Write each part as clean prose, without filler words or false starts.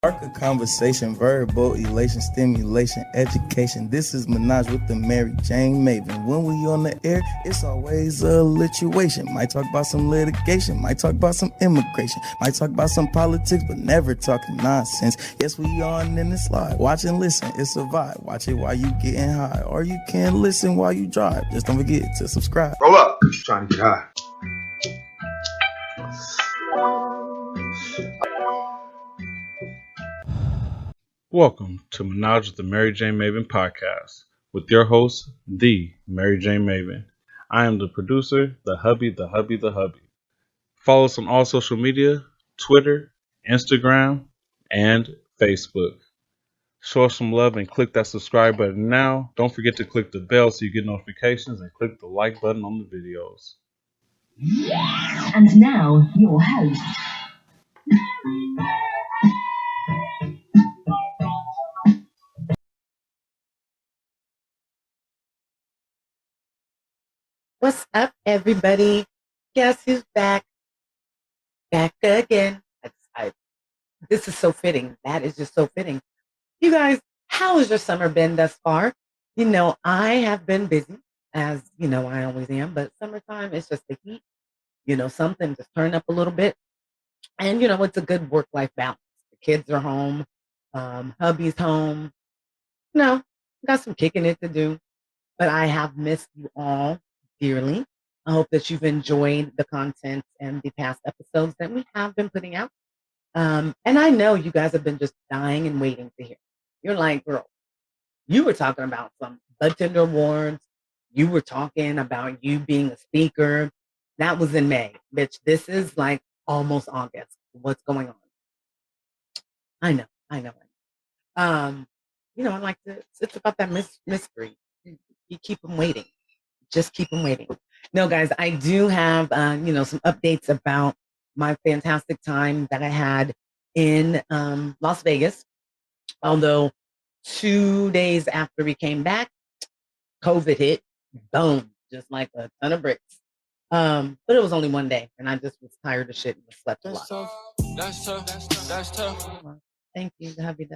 Spark a conversation, verbal elation, stimulation, education. This is Menage with the Mary Jane Maven. When we on the air, it's always a lituation. Might talk about some litigation, might talk about some immigration, might talk about some politics, but never talking nonsense. Yes, we on in the slide. Watch and listen, it's a vibe. Watch it while you getting high, or you can listen while you drive. Just don't forget to subscribe. Roll up. Trying to get high. Welcome to Menage with the Mary Jane Maven podcast with your host, the Mary Jane Maven. I am the producer, the hubby. Follow us on all social media, Twitter, Instagram, and Facebook. Show us some love and click that subscribe button now. Don't forget to click the bell so you get notifications and click the like button on the videos. And now, your host. What's up, everybody? Guess who's back? Back again. This is so fitting. That is just so fitting. You guys, how has your summer been thus far? You know, I have been busy, as you know, I always am, but summertime, it's just the heat. You know, something just turn up a little bit. And, you know, it's a good work-life balance. The kids are home. Hubby's home. You know, got some kicking it to do. But I have missed you all dearly. I hope that you've enjoyed the content and the past episodes that we have been putting out. And I know you guys have been just dying and waiting to hear. You're like, girl, you were talking about some bud tender awards. You were talking about you being a speaker. That was in May. Bitch, this is like almost August. What's going on? I know. You know, I like to, it's about that mystery. You keep them waiting. Just keep them waiting. No, guys, I do have, you know, some updates about my fantastic time that I had in Las Vegas. Although 2 days after we came back, COVID hit. Boom. Just like a ton of bricks. But it was only 1 day, and I just was tired of shit and slept a lot. That's tough. Thank you. Happy.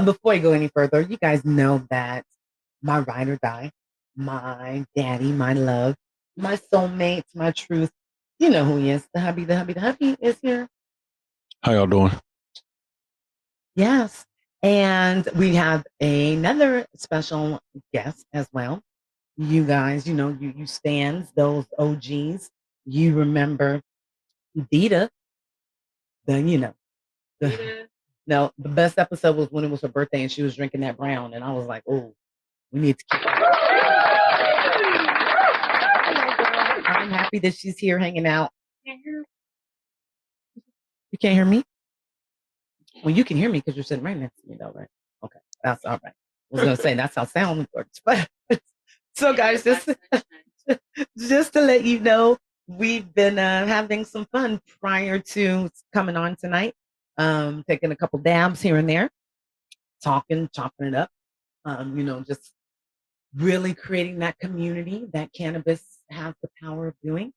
Before I go any further, you guys know that my ride or die, my daddy, my love, my soulmate, my truth. You know who he is. The hubby is here. How y'all doing? Yes. And we have another special guest as well. You guys, you know, you stands, those OGs. You remember Dita. The best episode was when it was her birthday and she was drinking that brown. And I was like, oh, we need to keep I'm happy that she's here hanging out. You can't hear me? Well, you can hear me because you're sitting right next to me, though, right? Okay, that's all right. I was going to say, that's how sound works. But so, guys, just to let you know, we've been having some fun prior to coming on tonight. Taking a couple dabs here and there, chopping it up. You know, just really creating that community that cannabis has the power of doing.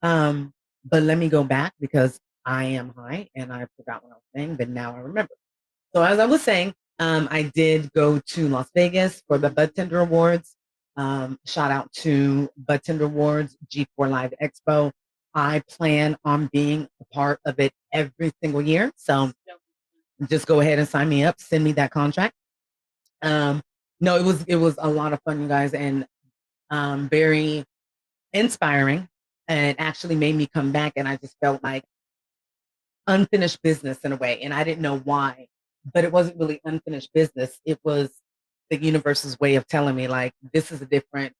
But let me go back because I am high and I forgot what I was saying, but now I remember. So as I was saying, I did go to Las Vegas for the Bud Tender Awards. Shout out to Bud Tender Awards, G4 Live Expo. I plan on being a part of it every single year. So just go ahead and sign me up. Send me that contract. No, it was a lot of fun, you guys, and very inspiring, and actually made me come back. And I just felt like unfinished business in a way, and I didn't know why, but it wasn't really unfinished business. It was the universe's way of telling me, like, this is a different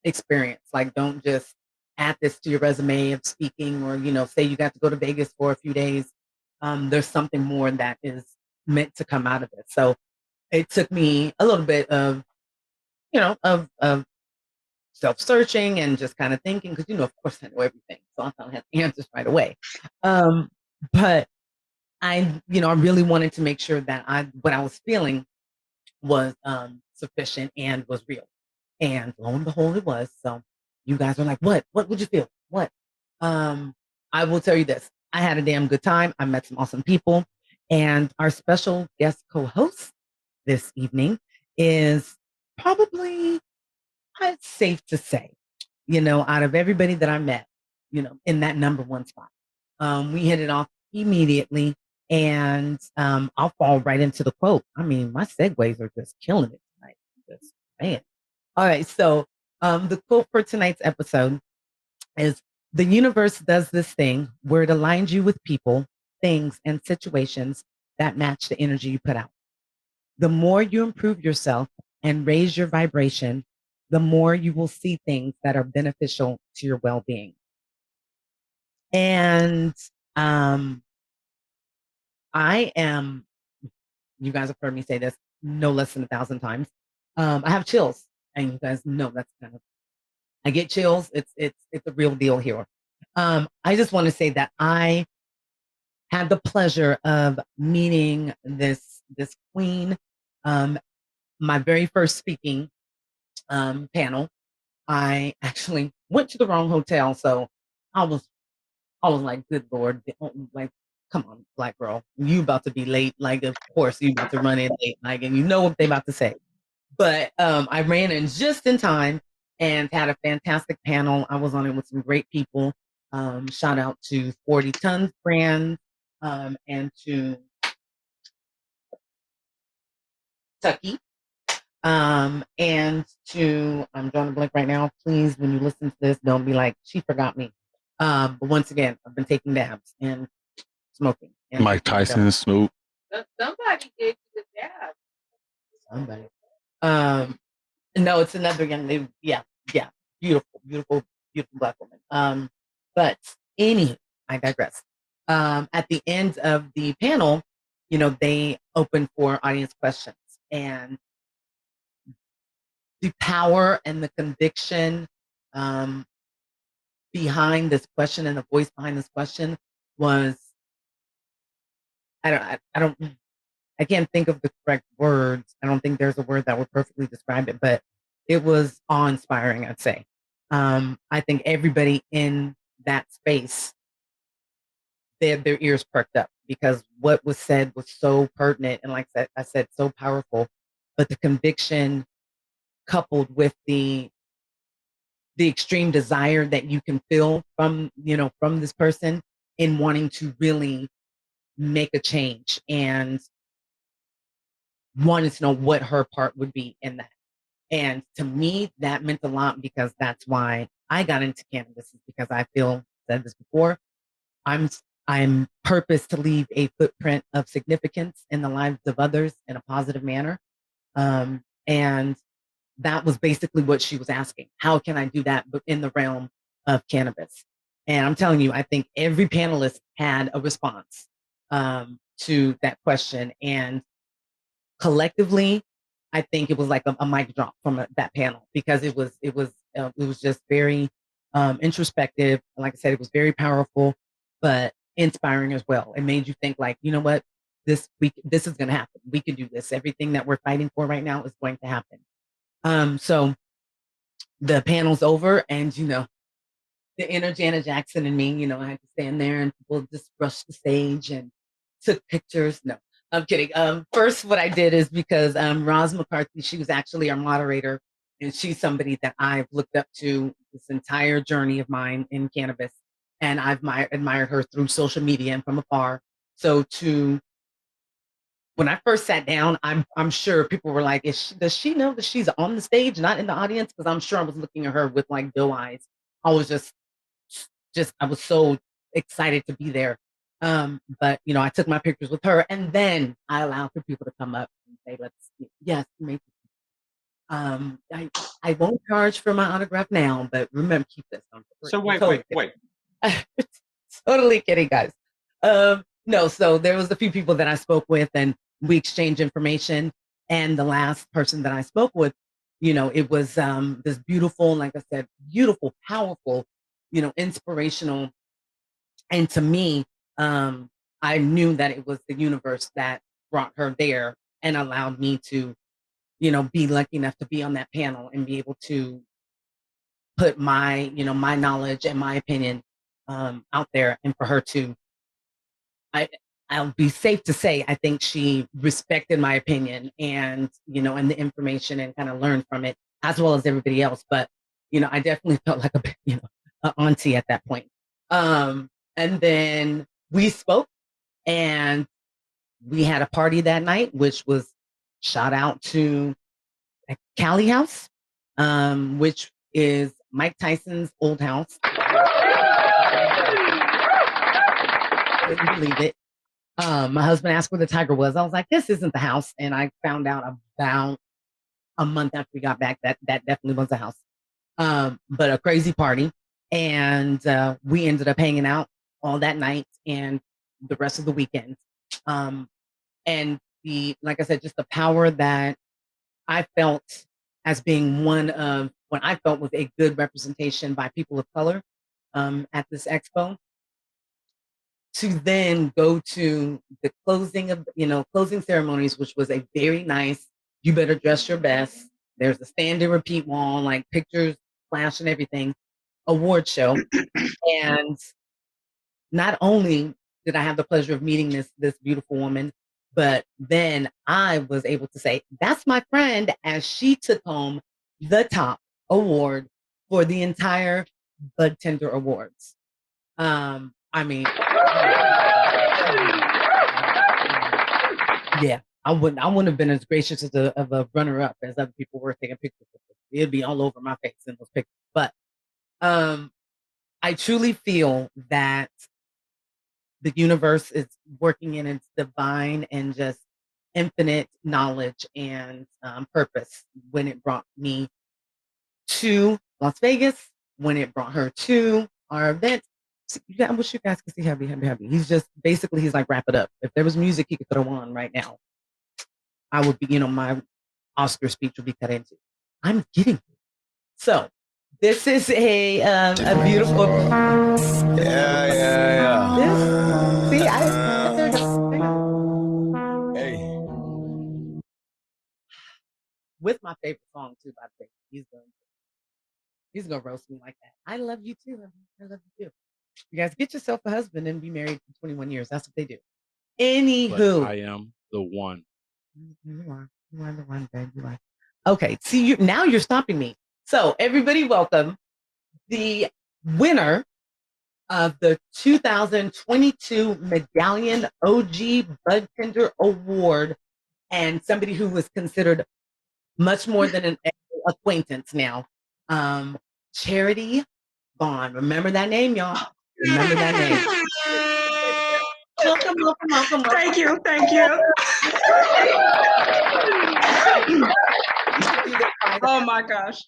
experience. Like, don't just add this to your resume of speaking, or, you know, say you got to go to Vegas for a few days. There's something more that is meant to come out of it. So it took me a little bit of, you know, of self-searching and just kind of thinking, because, you know, of course I know everything, so I don't have the answers right away. But I really wanted to make sure that what I was feeling was sufficient and was real. And lo and behold, it was. So you guys are like, what would you feel? What? I will tell you this. I had a damn good time. I met some awesome people. And our special guest co-host this evening is probably, it's safe to say, out of everybody that I met, in that number one spot. We hit it off immediately, and I'll fall right into the quote. I mean, my segues are just killing it tonight. Just, man. All right, so the quote for tonight's episode is, the universe does this thing where it aligns you with people, things, and situations that match the energy you put out. The more you improve yourself and raise your vibration, the more you will see things that are beneficial to your well-being. And I am, you guys have heard me say this no less than 1,000 times. I have chills, and you guys know that's kind of, I get chills. It's a real deal here. I just want to say that I had the pleasure of meeting this queen. My very first speaking panel, I actually went to the wrong hotel, so I was like, good Lord, like, come on, black girl, you about to be late. Like, of course you about to run in late, like, and you know what they about to say. But I ran in just in time and had a fantastic panel. I was on it with some great people. Shout out to 40 Tons Brand and to Tucky. And to, I'm drawing a blank right now. Please, when you listen to this, don't be like, she forgot me. But once again, I've been taking dabs and smoking. And Mike Tyson, Snoop. Somebody gave you the dab. Somebody. No, it's another young lady. Yeah. Beautiful black woman. But anywho, I digress. At the end of the panel, they open for audience questions, and the power and the conviction behind this question and the voice behind this question was, I can't think of the correct words. I don't think there's a word that would perfectly describe it, but it was awe-inspiring, I'd say. I think everybody in that space, they had their ears perked up because what was said was so pertinent and, like I said, so powerful. But the conviction coupled with the extreme desire that you can feel from this person in wanting to really make a change and wanted to know what her part would be in that. And to me, that meant a lot because that's why I got into cannabis, is because I feel, said this before, I'm purposed to leave a footprint of significance in the lives of others in a positive manner. And that was basically what she was asking. How can I do that but in the realm of cannabis? And I'm telling you, I think every panelist had a response to that question. And collectively, I think it was like a mic drop from that panel, because it was just very introspective. Like I said, it was very powerful, but inspiring as well. It made you think, like, you know what, this is going to happen. We can do this. Everything that we're fighting for right now is going to happen. So the panel's over, and the inner Janet Jackson and me, I had to stand there, and people just rushed the stage and took pictures. No, I'm kidding. First, what I did is, because Roz McCarthy, she was actually our moderator, and she's somebody that I've looked up to this entire journey of mine in cannabis, and I've admired her through social media and from afar. So when I first sat down, I'm sure people were like, does she know that she's on the stage, not in the audience? Because I'm sure I was looking at her with like doe eyes. I was just I was so excited to be there. But I took my pictures with her, and then I allowed for people to come up and say, yes, make I won't charge for my autograph now, but remember, keep this on. So wait. Totally kidding, guys. No, so there was a few people that I spoke with, and we exchanged information. And the last person that I spoke with, it was this beautiful, like I said, beautiful, powerful, inspirational. And to me, I knew that it was the universe that brought her there and allowed me to, be lucky enough to be on that panel and be able to put my, my knowledge and my opinion out there, and for her to, I I'll be safe to say, I think she respected my opinion and, and the information and kind of learned from it as well as everybody else. But, I definitely felt like an auntie at that point. And then we spoke and we had a party that night, which was shout out to Cali House, which is Mike Tyson's old house. Couldn't believe it. My husband asked where the tiger was. I was like, this isn't the house. And I found out about a month after we got back that definitely was the house. But a crazy party. And we ended up hanging out all that night and the rest of the weekend. And like I said, just the power that I felt as being one of what I felt was a good representation by people of color at this expo, to then go to the closing ceremonies, which was a very nice, you better dress your best. There's a stand and repeat wall, like pictures, flash and everything, award show. And not only did I have the pleasure of meeting this beautiful woman, but then I was able to say, that's my friend, as she took home the top award for the entire Bud Tender Awards. I mean, yeah, I wouldn't have been as gracious of a runner-up as other people were taking pictures of it. It'd be all over my face in those pictures. But I truly feel that the universe is working in its divine and just infinite knowledge and purpose when it brought me to Las Vegas, when it brought her to our event. I wish you guys could see Happy. He's like, wrap it up. If there was music he could throw on right now, I would be, my Oscar speech would be cut into. I'm getting it. So this is a beautiful. Yeah. See, Hey. with my favorite song too, by the way. He's gonna roast me like that. I love you too. I love you too. You guys get yourself a husband and be married for 21 years. That's what they do. Anywho, But I am the one. You are the one, babe. You are. Okay. See, now you're stopping me. So everybody, welcome the winner of the 2022 Medallion OG Bud Tender Award, and somebody who was considered much more than an acquaintance now. Charity Vaughn. Remember that name, y'all. Remember that name. Welcome. Thank you. Oh my gosh.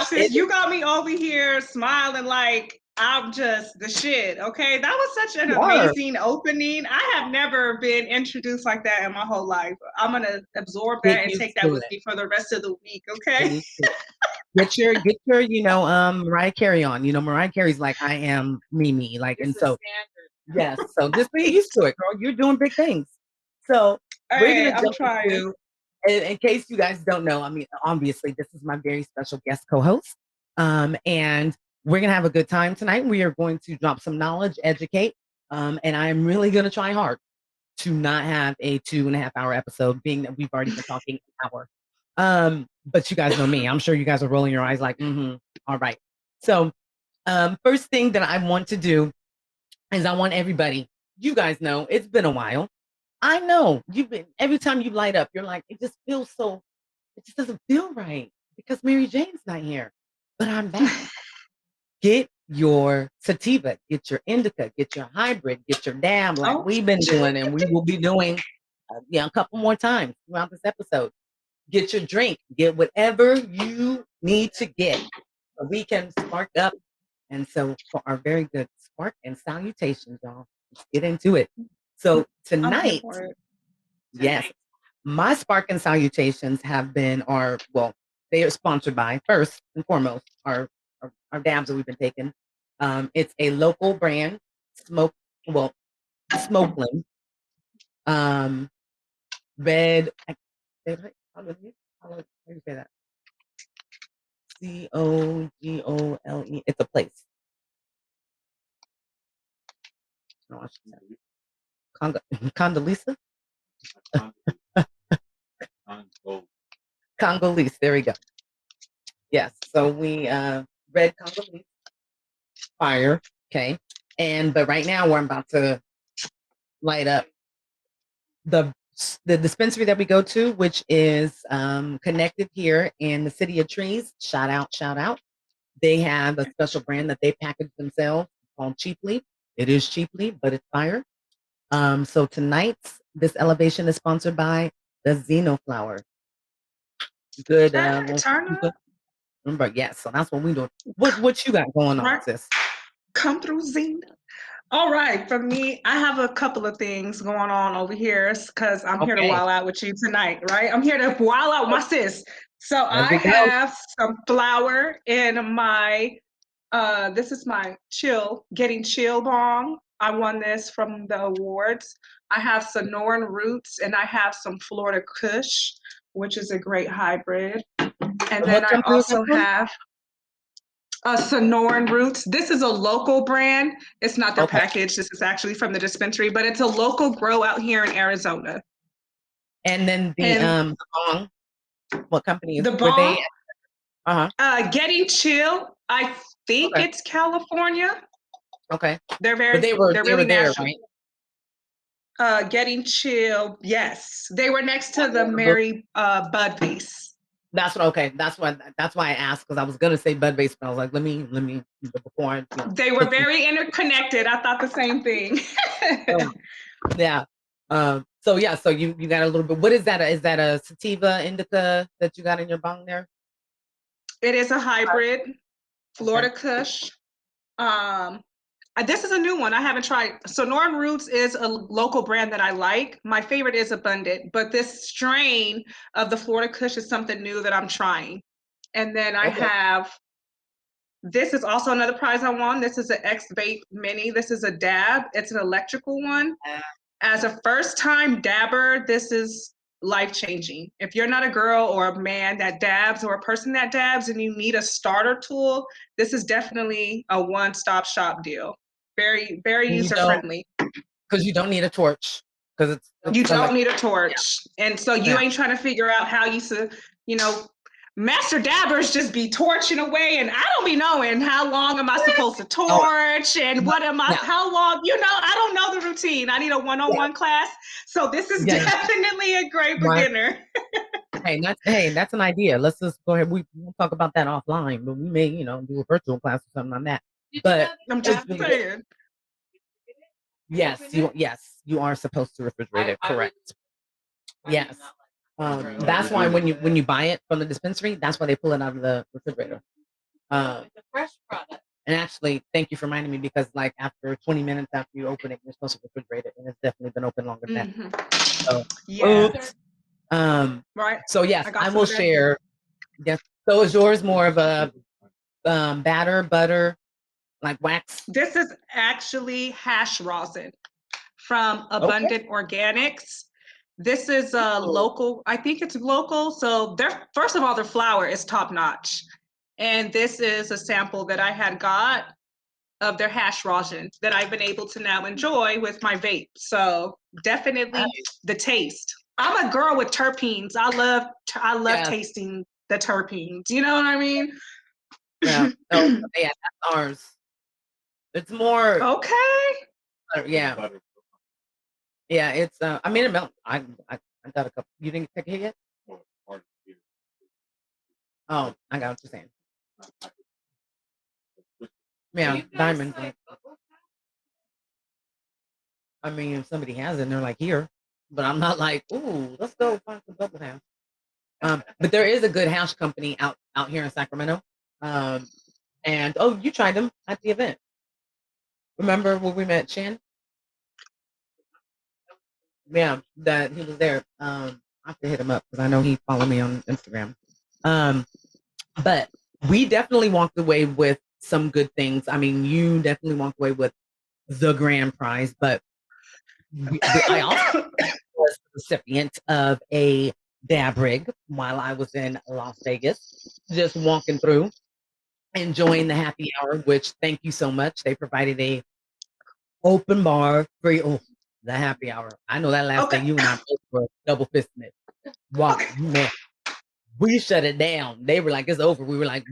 Sis, you got me over here smiling like I'm just the shit. Okay, that was such an amazing opening. I have never been introduced like that in my whole life. I'm gonna absorb that and take that with me for the rest of the week. Okay. Get your Mariah Carey on. Mariah Carey's like, I am Mimi. Like, and so yes, so just be used to it, girl. You're doing big things. So we're gonna jump into. In case you guys don't know, I mean, obviously, this is my very special guest co-host. And we're going to have a good time tonight. We are going to drop some knowledge, educate, and I'm really going to try hard to not have a 2.5-hour episode, being that we've already been talking an hour. But you guys know me. I'm sure you guys are rolling your eyes like, all right. So first thing that I want to do is I want everybody, you guys know, it's been a while. I know every time you light up, you're like, it just doesn't feel right because Mary Jane's not here, but I'm back. Get your sativa, get your indica, get your hybrid, get your dab like we've been doing, and we will be doing a couple more times throughout this episode. Get your drink, get whatever you need to get so we can spark up. And so for our very good spark and salutations, y'all, let's get into it. So tonight, yes, my spark and salutations have been they are sponsored by, first and foremost, our dabs that we've been taking. It's a local brand, Smokeland. Red, how do you say that? COGOLE. It's a place. Condoleezza? Congolese. There we go. Yes. So we red Congolese fire. Okay. But right now we're about to light up the dispensary that we go to, which is connected here in the City of Trees. Shout out. They have a special brand that they package themselves called Cheaply. It is Cheaply, but it's fire. So tonight's this elevation is sponsored by the Xenoflower. Good. Turn up. Remember, yes. So that's what we do. What you got going on, sis? Come through, Xena. All right, for me, I have a couple of things going on over here because I'm here to wild out with you tonight, right? I'm here to wild out with my sis. So I have some flour in my, this is my Getting Chill bong. I won this from the awards. I have Sonoran Roots and I have some Florida Kush, which is a great hybrid. And then I also have Sonoran Roots. This is a local brand. It's not their package. This is actually from the dispensary, but it's a local grow out here in Arizona. And then the bong. What company is the bong? Getting Chill. I think it's California. Okay. They're very. But they were really there, right? Getting Chill. Yes, they were next to the Mary Bud Base. That's why I asked, because I was gonna say Bud Base, but I was like, let me before they were very interconnected. I thought the same thing. Yeah. So you got a little bit. What is that? Is that a sativa indica that you got in your bong there? It is a hybrid Florida Kush. This is a new one I haven't tried. Sonoran Roots is a local brand that I like. My favorite is Abundant, but this strain of the Florida Kush is something new that I'm trying. And then I have, this is also another prize I won. This is an X-Vape Mini. This is a dab. It's an electrical one. As a first-time dabber, this is life-changing. If you're not a girl or a man that dabs or a person that dabs and you need a starter tool, this is definitely a one-stop shop deal. Very, very user-friendly. Because you don't need a torch. Because you don't need a torch. Yeah. And so you ain't trying to figure out how master dabbers just be torching away, and I don't be knowing how long am I supposed to torch and what am I, how long, I don't know the routine. I need a one-on-one class. So this is definitely a great beginner. That's an idea. Let's just go ahead. We won't talk about that offline, but we may, do a virtual class or something on that. But I'm just saying. Yes, you are supposed to refrigerate it. Correct. Yes. That's why when you buy it from the dispensary, that's why they pull it out of the refrigerator. The fresh product. And actually, thank you for reminding me, because like after 20 minutes after you open it, you're supposed to refrigerate it, and it's definitely been open longer than that. So, right. So yes, I will share. Yes. So is yours more of a batter, butter, like wax? This is actually hash rosin from Abundant Organics. This is local. I think it's local. So first of all, their flour is top notch. And this is a sample that I had got of their hash rosin that I've been able to now enjoy with my vape. So definitely the taste. I'm a girl with terpenes. I love tasting the terpenes. You know what I mean? Yeah. That's ours. It's more yeah. Yeah, it's I made a melt. I got a couple. You didn't take a hit yet? Oh, I got what you're saying. Yeah, diamonds. I mean, if somebody has it and they're like, here, but I'm not like, ooh, let's go find some bubble hash. But there is a good hash company out here in Sacramento. And you tried them at the event. Remember when we met Shin? Yeah, that he was there. I have to hit him up because I know he followed me on Instagram. But we definitely walked away with some good things. I mean, you definitely walked away with the grand prize, but I also was the recipient of a dab rig while I was in Las Vegas, just walking through, enjoying the happy hour, which thank you so much. They provided a open bar, free. Oh, the happy hour. I know that last day you and I both were double fisting it. Wow, man. We shut it down. They were like, it's over. We were like,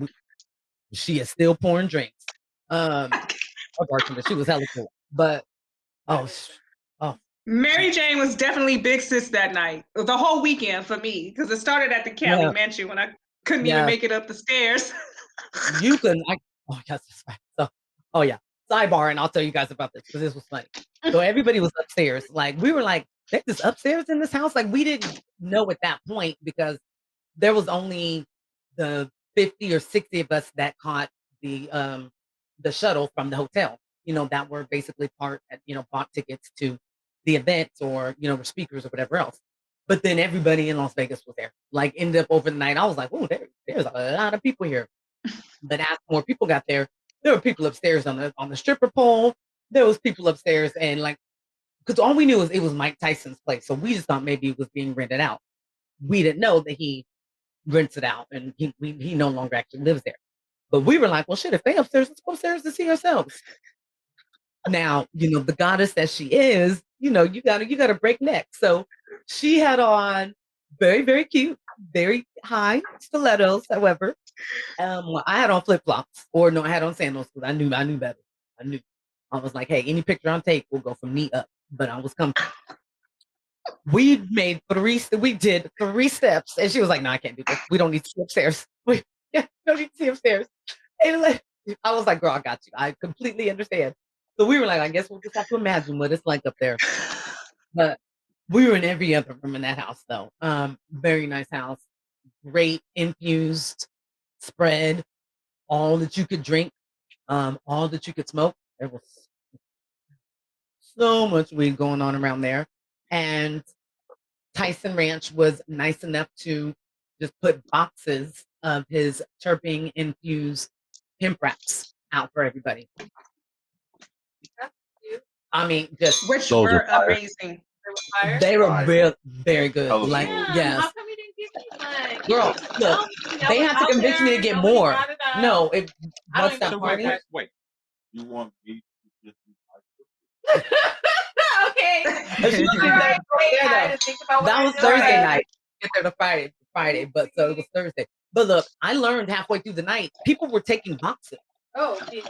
she is still pouring drinks. Our bartender, she was hella cool. But oh. Mary Jane was definitely big sis that night. The whole weekend for me, because it started at the Cali Mansion when I couldn't even make it up the stairs. You couldn't. So, sidebar, and I'll tell you guys about this because this was funny. So everybody was upstairs. Like we were like, there's this upstairs in this house. Like we didn't know at that point because there was only the 50 or 60 of us that caught the shuttle from the hotel. That were basically bought tickets to the events or were speakers or whatever else. But then everybody in Las Vegas was there. Like ended up over the night. I was like, oh, there's a lot of people here. But as more people got there were people upstairs on the stripper pole. There was people upstairs and like, because all we knew was it was Mike Tyson's place. So we just thought maybe it was being rented out. We didn't know that he rents it out and he no longer actually lives there. But we were like, well, shit, if they upstairs, let's go upstairs to see ourselves. Now, the goddess that she is, you gotta break neck. So she had on very, very cute, very high stilettos. However, I had on flip-flops, or no, I had on sandals because I knew better. I was like, hey, any picture I take will go from knee up, but I was comfortable. We did 3 steps, and she was like, no, I can't do this. We don't need to see upstairs. We don't need to see upstairs. And I was like, girl, I got you. I completely understand. So we were like, I guess we'll just have to imagine what it's like up there. But we were in every other room in that house, though. Very nice house. Great infused spread. All that you could drink. All that you could smoke. There was so much weed going on around there. And Tyson Ranch was nice enough to just put boxes of his terpene infused hemp wraps out for everybody. I mean, just which were amazing. They were real, very good. How Like, yes. How come you didn't give me one? Girl, look, they had to convince me to get more. No, what's that party? Wait, you want me to just Okay. That was Thursday night. Get there to Friday, but so it was Thursday. But look, I learned halfway through the night, people were taking boxes. Oh, they were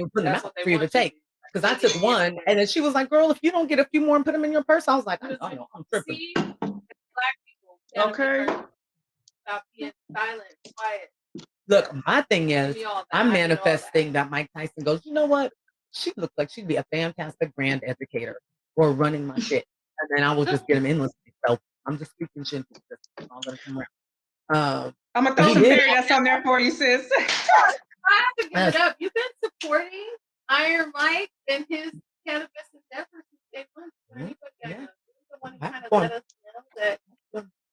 putting them out for you to take. Because I took one, and then she was like, "Girl, if you don't get a few more and put them in your purse," I was like, "I know, I'm tripping." See, black people. Okay. Stop being silent, quiet. Look, my thing is, I'm manifesting that Mike Tyson goes, you know what? She looks like she'd be a fantastic brand educator or running my shit. And then I will just get him endlessly. So I'm just speaking shit. I'm going to come around. I'm going to throw some fairy dust on there for you, sis. I have to give it up. You've been supporting Iron Mike and his cannabis endeavors since day one. The one who kind of let us know that.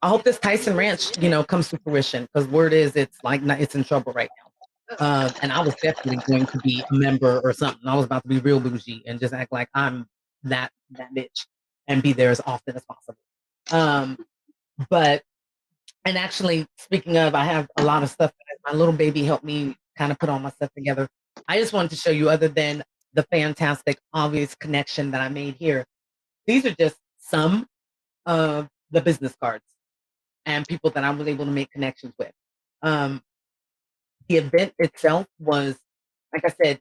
I hope this Tyson Ranch, comes to fruition because word is it's in trouble right now. And I was definitely going to be a member or something. I was about to be real bougie and just act like I'm that bitch and be there as often as possible. And actually, speaking of, I have a lot of stuff that my little baby helped me kind of put all my stuff together. I just wanted to show you, other than the fantastic, obvious connection that I made here, these are just some of the business cards and people that I was able to make connections with. The event itself was, like I said,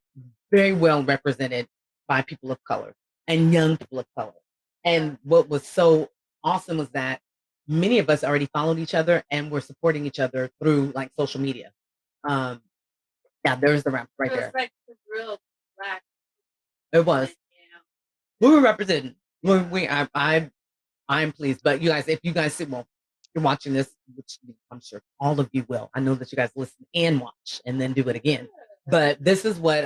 very well represented by people of color and young people of color. And what was so awesome was that many of us already followed each other and were supporting each other through like social media. There's the rap right there. Like the real black. It was. We were represented. I'm pleased. But you guys, if you guys you're watching this, which I'm sure all of you will. I know that you guys listen and watch and then do it again. But this is what,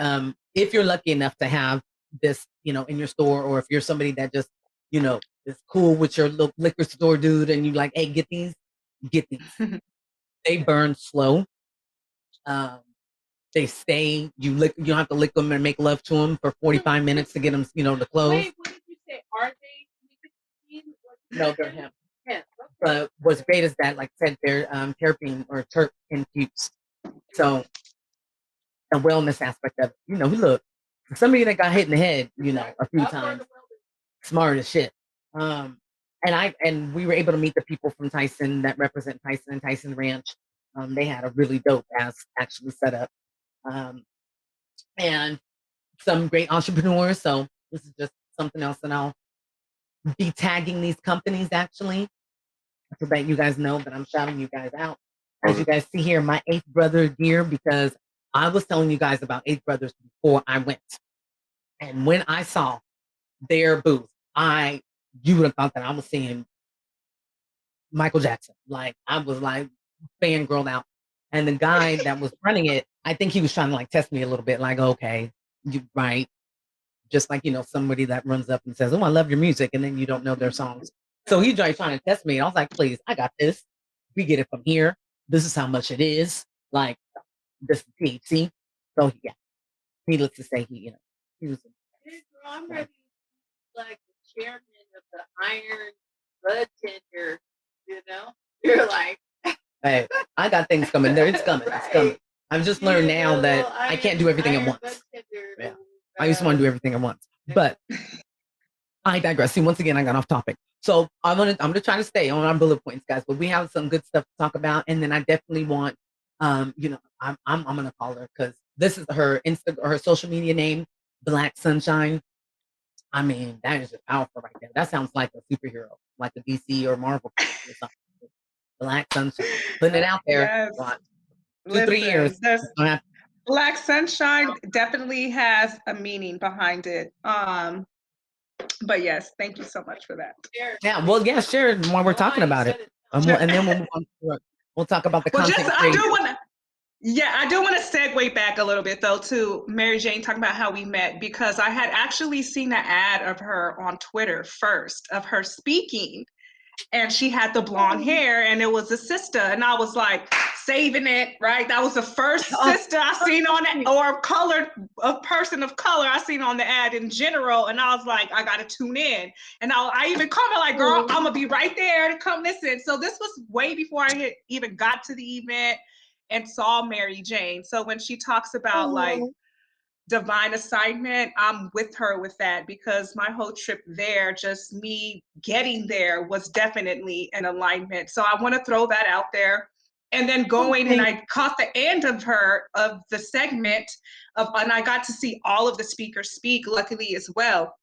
if you're lucky enough to have this, in your store, or if you're somebody that just, is cool with your little liquor store dude and you like, hey, get these. They burn slow. They stay. You don't have to lick them and make love to them for 45 minutes to get them, to close. Wait, what did you say? Are they? No, they're hemp. But what's great is that, like I said, they're terpene or terp infused. So the wellness aspect of it, look, for somebody that got hit in the head, a few times, smart as shit. And we were able to meet the people from Tyson that represent Tyson and Tyson Ranch. They had a really dope ass actually set up. And some great entrepreneurs. So this is just something else that I'll be tagging these companies actually, so that you guys know that I'm shouting you guys out. As you guys see here, my 8th brother gear, because I was telling you guys about 8 brothers before I went. And when I saw their booth, you would have thought that I was seeing Michael Jackson. Like, I was like fangirled out. And the guy that was running it, I think he was trying to like test me a little bit, like, okay, you right. Just like, somebody that runs up and says, oh, I love your music, and then you don't know their songs. So he's trying to test me. And I was like, please, I got this. We get it from here. This is how much it is. Like, this is THC. So yeah, needless to say, he was. I'm ready, like the chairman of the Iron Blood Tender. You're like, Hey, I got things coming. There, it's coming. Right. It's coming. I've just learned now that I can't do everything at once. Yeah. I used to want to do everything at once, but I digress. See, once again, I got off topic. So I'm gonna try to stay on our bullet points, guys. But we have some good stuff to talk about, and then I definitely want, I'm gonna call her because this is her her social media name, Black Sunshine. I mean, that is just powerful right there. That sounds like a superhero, like a DC or Marvel character or something. Black Sunshine, putting it out there. Yes. What, 2-3 Listen, years. Black Sunshine definitely has a meaning behind it. But yes, thank you so much for that. Yeah, well, yeah, sure. While we're talking about it, and then we'll move on to we'll talk about the content. I do want to segue back a little bit though to Mary Jane talking about how we met, because I had actually seen an ad of her on Twitter first of her speaking, and she had the blonde hair, and it was a sister, and I was like saving it, right? That was the first sister I seen on it, or a person of color I seen on the ad in general, and I was like, I gotta tune in, and I even comment like, girl, I'm gonna be right there to come listen. So this was way before I had even got to the event and saw Mary Jane. So when she talks about like divine assignment, I'm with her with that, because my whole trip there, just me getting there, was definitely an alignment. So I want to throw that out there. And then and I caught the end of the segment and I got to see all of the speakers speak, luckily as well.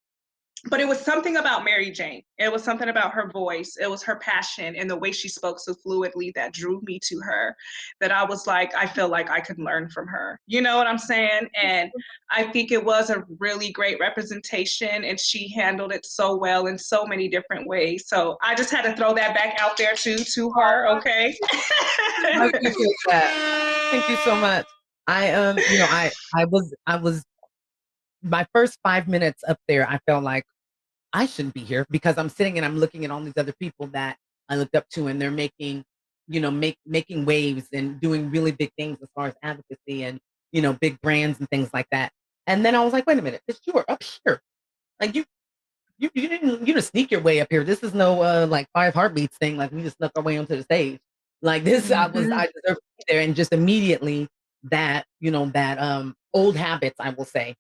But it was something about Mary Jane. It was something about her voice. It was her passion and the way she spoke so fluidly that drew me to her, that I was like, I feel like I could learn from her. You know what I'm saying? And I think it was a really great representation, and she handled it so well in so many different ways. So I just had to throw that back out there too, to her, okay? I appreciate that. Thank you so much. I was my first 5 minutes up there, I felt like I shouldn't be here, because I'm sitting and I'm looking at all these other people that I looked up to, and they're making, making waves and doing really big things as far as advocacy and, big brands and things like that. And then I was like, wait a minute, bitch, you were up here. Like you didn't sneak your way up here. This is no like 5 Heartbeats thing. Like we just snuck our way onto the stage. Like this, I deserved to be there. And just immediately that, old habits, I will say,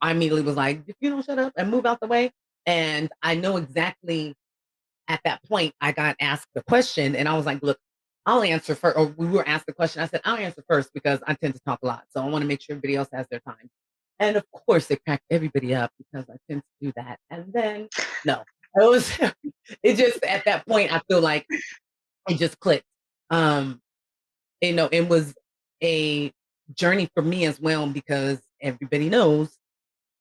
I immediately was like, if you don't shut up and move out the way. And I know exactly at that point I got asked the question, and I was like, look, I'll answer first. Or we were asked the question. I said, I'll answer first because I tend to talk a lot. So I want to make sure everybody else has their time. And of course it cracked everybody up because I tend to do that. And then it just at that point I feel like it just clicked. It was a journey for me as well, because everybody knows,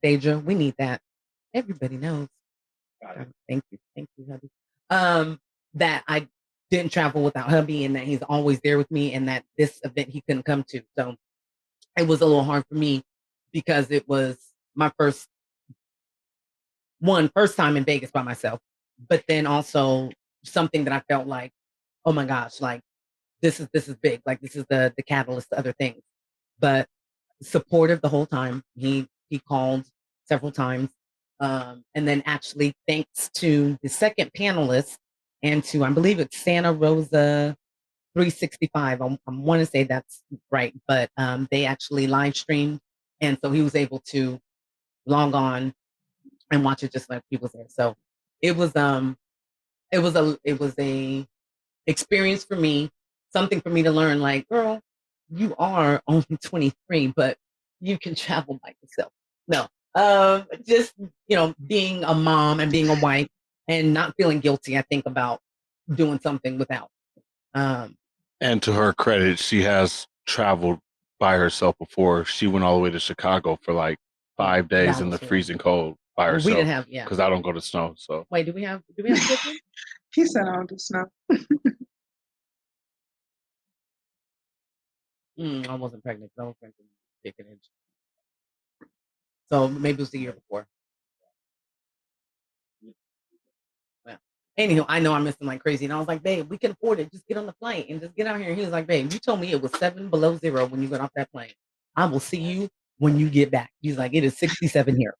Deja, we need that. Everybody knows. Thank you, hubby. That I didn't travel without hubby, and that he's always there with me, and that this event he couldn't come to. So it was a little hard for me because it was my first time in Vegas by myself, but then also something that I felt like, oh my gosh, like this is big. Like this is the catalyst to other things. But supportive the whole time. He called several times. And then actually thanks to the second panelist and to, I believe it's Santa Rosa 365. I want to say that's right, but they actually live streamed. And so he was able to log on and watch it just like people say. So it was a experience for me, something for me to learn. Like, girl, you are only 23, but you can travel by yourself. No, just being a mom and being a wife and not feeling guilty. I think about doing something without. And to her credit, she has traveled by herself before. She went all the way to Chicago for like 5 days in the freezing cold by herself. We didn't have, because I don't go to snow. So wait, do we have children? He said I don't do snow. I wasn't pregnant. I was pregnant. So maybe it was the year before. Yeah. Anywho, I know I'm missing like crazy. And I was like, babe, we can afford it. Just get on the plane and just get out here. And he was like, babe, you told me it was 7 below zero when you got off that plane. I will see you when you get back. He's like, it is 67 here.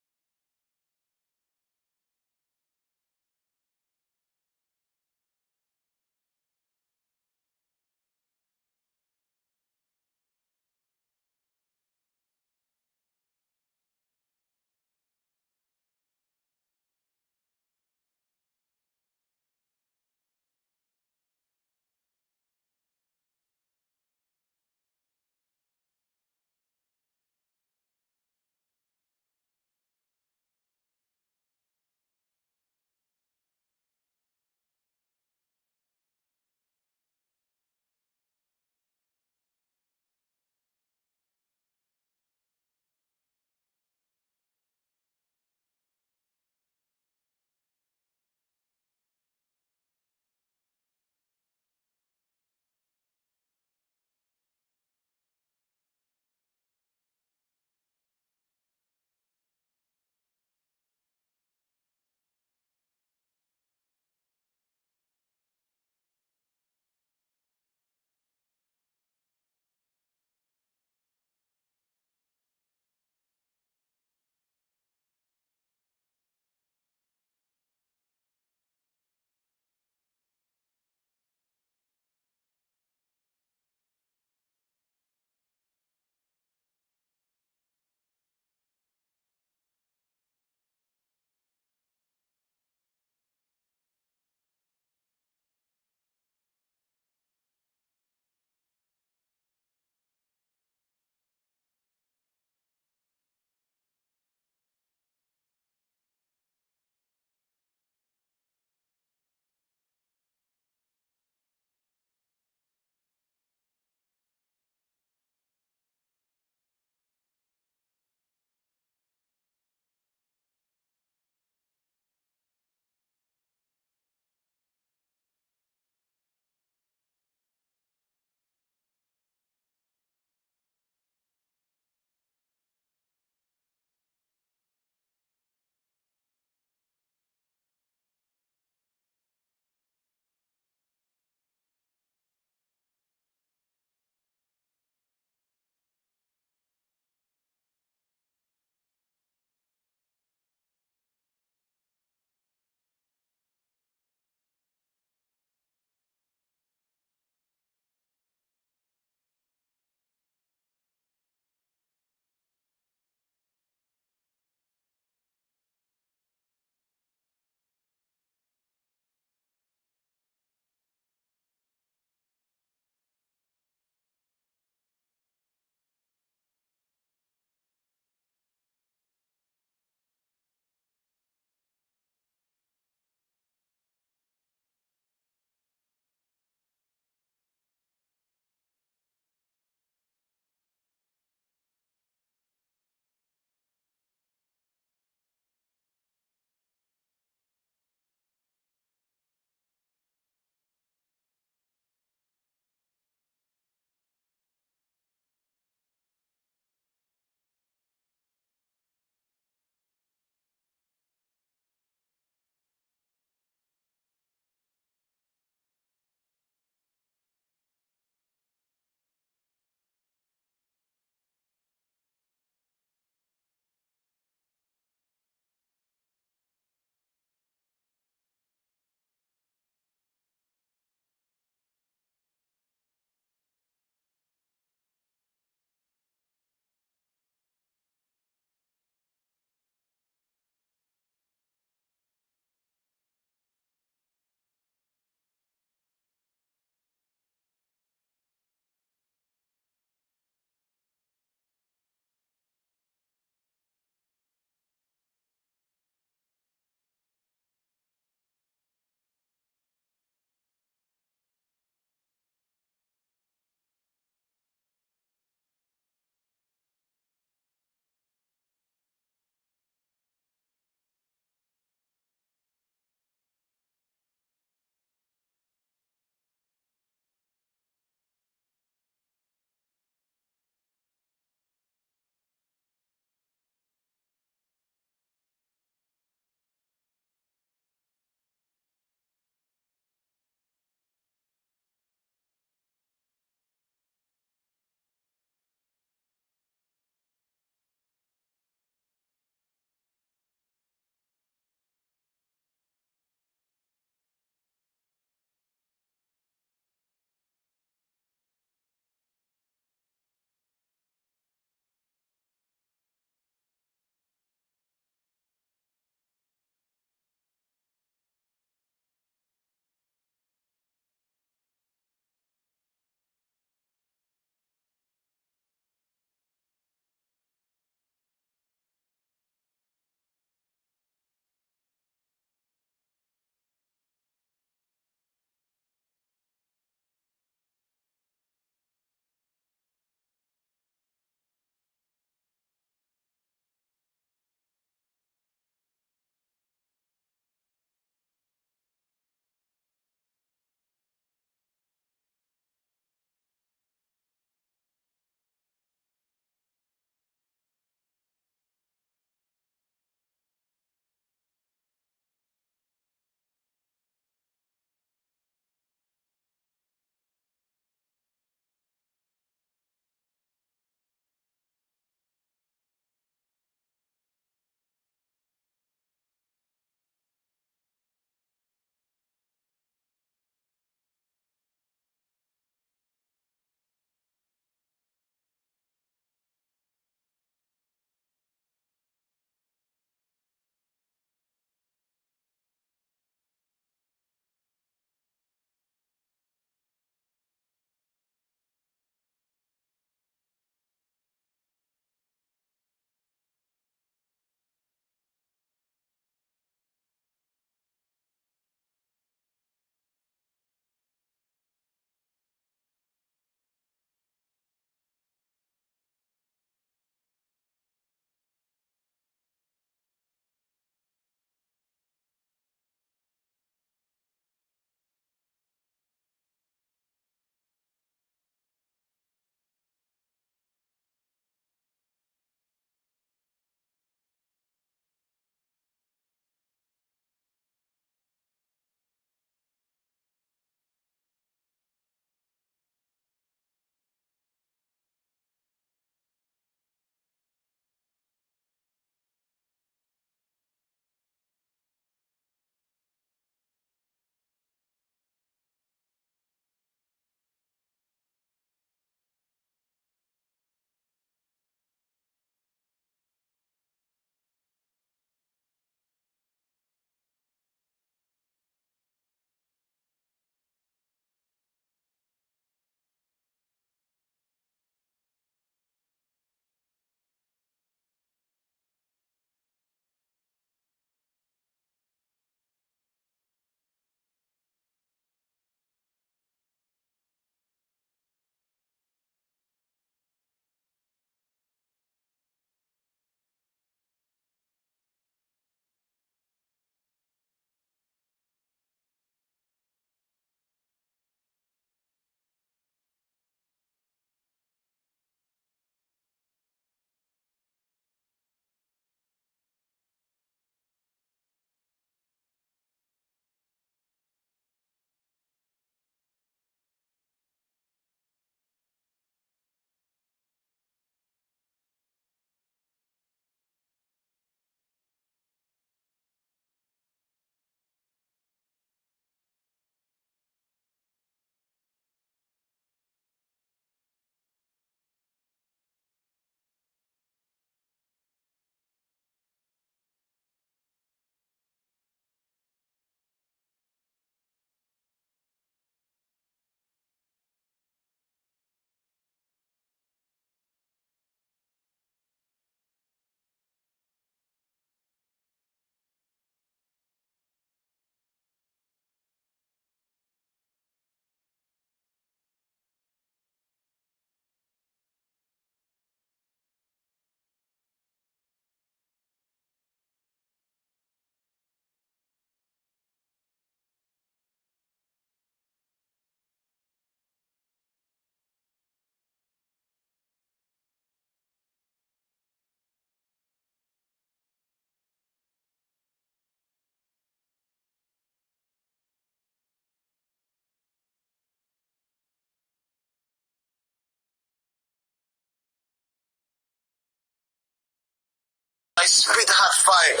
I spit hot fire.